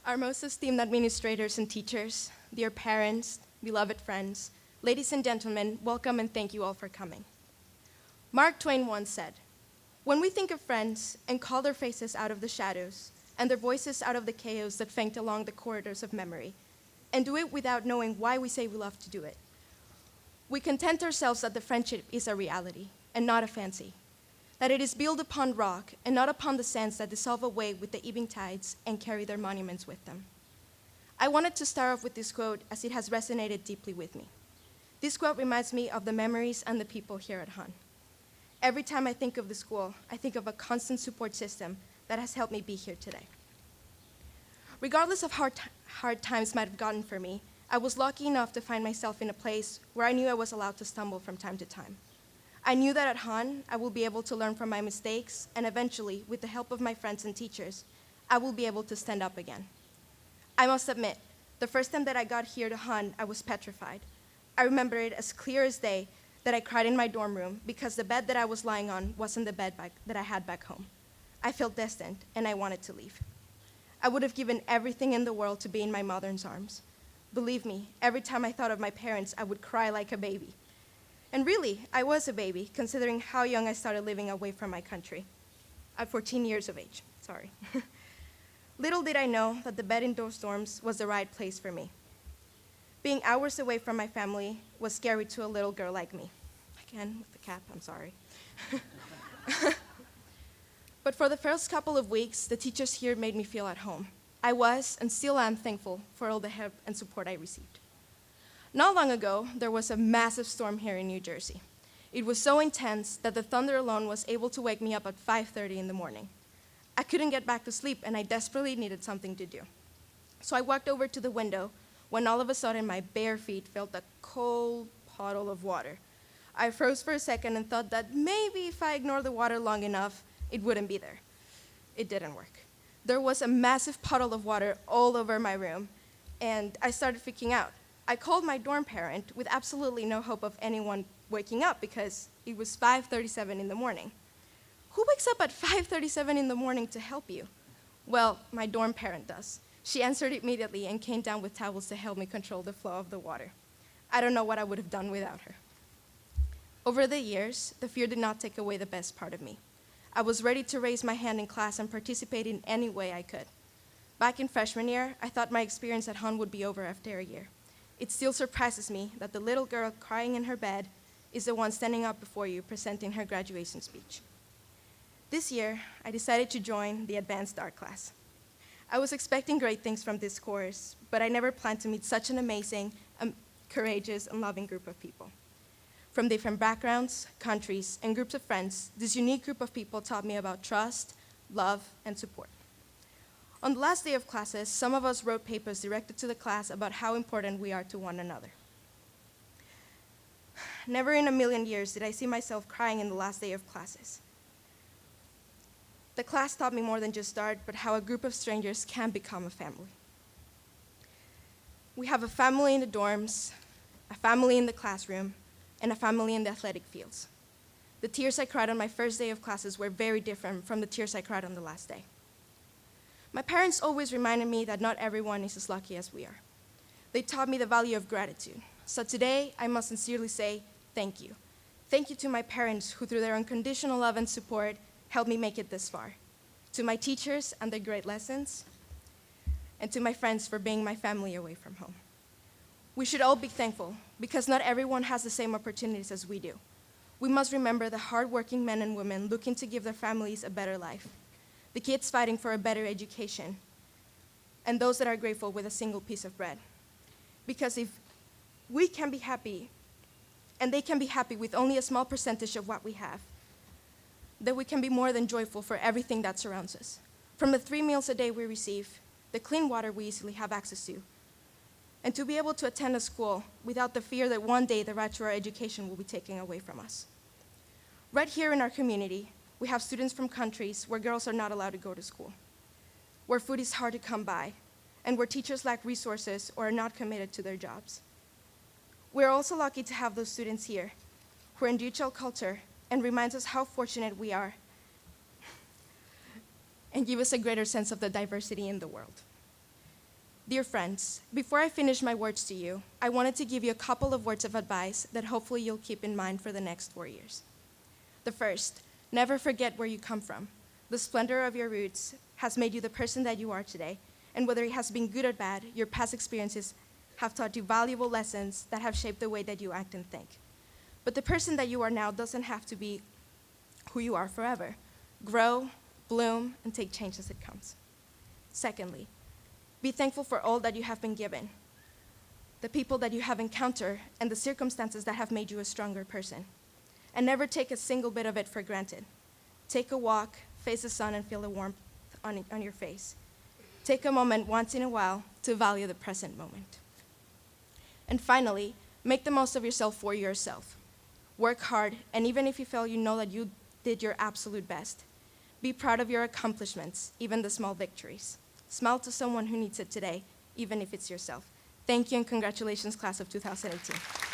Our most esteemed administrators and teachers, dear parents, beloved friends, ladies and gentlemen, welcome and thank you all for coming. Mark Twain once said, "When we think of friends and call their faces out of the shadows and their voices out of the chaos that faint along the corridors of memory, and do it without knowing why we say we love to do it, we content ourselves that the friendship is a reality and not a fancy, that it is built upon rock and not upon the sands that dissolve away with the ebbing tides and carry their monuments with them." I wanted to start off with this quote as it has resonated deeply with me. This quote reminds me of the memories and the people here at Hun. Every time I think of the school, I think of a constant support system that has helped me be here today. Regardless of how hard times might have gotten for me, I was lucky enough to find myself in a place where I knew I was allowed to stumble from time to time. I knew that at Hun, I will be able to learn from my mistakes, and eventually, with the help of my friends and teachers, I will be able to stand up again. I must admit, the first time that I got here to Hun, I was petrified. I remember it as clear as day that I cried in my dorm room because the bed that I was lying on wasn't the bed that I had back home. I felt distant, and I wanted to leave. I would have given everything in the world to be in my mother's arms. Believe me, every time I thought of my parents, I would cry like a baby. And really, I was a baby, considering how young I started living away from my country. At 14 years of age, sorry. Little did I know that the bed in those dorms was the right place for me. Being hours away from my family was scary to a little girl like me. Again, with the cap, I'm sorry. But for the first couple of weeks, the teachers here made me feel at home. I was, and still am, thankful for all the help and support I received. Not long ago, there was a massive storm here in New Jersey. It was so intense that the thunder alone was able to wake me up at 5:30 in the morning. I couldn't get back to sleep, and I desperately needed something to do. So I walked over to the window when all of a sudden my bare feet felt a cold puddle of water. I froze for a second and thought that maybe if I ignored the water long enough, it wouldn't be there. It didn't work. There was a massive puddle of water all over my room, and I started freaking out. I called my dorm parent with absolutely no hope of anyone waking up because it was 5:37 in the morning. Who wakes up at 5:37 in the morning to help you? Well, my dorm parent does. She answered immediately and came down with towels to help me control the flow of the water. I don't know what I would have done without her. Over the years, the fear did not take away the best part of me. I was ready to raise my hand in class and participate in any way I could. Back in freshman year, I thought my experience at Hun would be over after a year. It still surprises me that the little girl crying in her bed is the one standing up before you presenting her graduation speech. This year, I decided to join the advanced art class. I was expecting great things from this course, but I never planned to meet such an amazing, courageous, and loving group of people. From different backgrounds, countries, and groups of friends, this unique group of people taught me about trust, love, and support. On the last day of classes, some of us wrote papers directed to the class about how important we are to one another. Never in a million years did I see myself crying in the last day of classes. The class taught me more than just art, but how a group of strangers can become a family. We have a family in the dorms, a family in the classroom, and a family in the athletic fields. The tears I cried on my first day of classes were very different from the tears I cried on the last day. My parents always reminded me that not everyone is as lucky as we are. They taught me the value of gratitude. So today, I must sincerely say thank you. Thank you to my parents who, through their unconditional love and support, helped me make it this far. To my teachers and their great lessons, and to my friends for being my family away from home. We should all be thankful because not everyone has the same opportunities as we do. We must remember the hardworking men and women looking to give their families a better life, the kids fighting for a better education, and those that are grateful with a single piece of bread. Because if we can be happy, and they can be happy with only a small percentage of what we have, then we can be more than joyful for everything that surrounds us. From the 3 meals a day we receive, the clean water we easily have access to, and to be able to attend a school without the fear that one day the right to our education will be taken away from us. Right here in our community, we have students from countries where girls are not allowed to go to school, where food is hard to come by, and where teachers lack resources or are not committed to their jobs. We're also lucky to have those students here who endure culture and reminds us how fortunate we are and give us a greater sense of the diversity in the world. Dear friends, before I finish my words to you, I wanted to give you a couple of words of advice that hopefully you'll keep in mind for the next 4 years. The first, never forget where you come from. The splendor of your roots has made you the person that you are today, and whether it has been good or bad, your past experiences have taught you valuable lessons that have shaped the way that you act and think. But the person that you are now doesn't have to be who you are forever. Grow, bloom, and take change as it comes. Secondly, be thankful for all that you have been given, the people that you have encountered, and the circumstances that have made you a stronger person. And never take a single bit of it for granted. Take a walk, face the sun, and feel the warmth on your face. Take a moment once in a while to value the present moment. And finally, make the most of yourself for yourself. Work hard, and even if you fail, you know that you did your absolute best. Be proud of your accomplishments, even the small victories. Smile to someone who needs it today, even if it's yourself. Thank you and congratulations, class of 2018.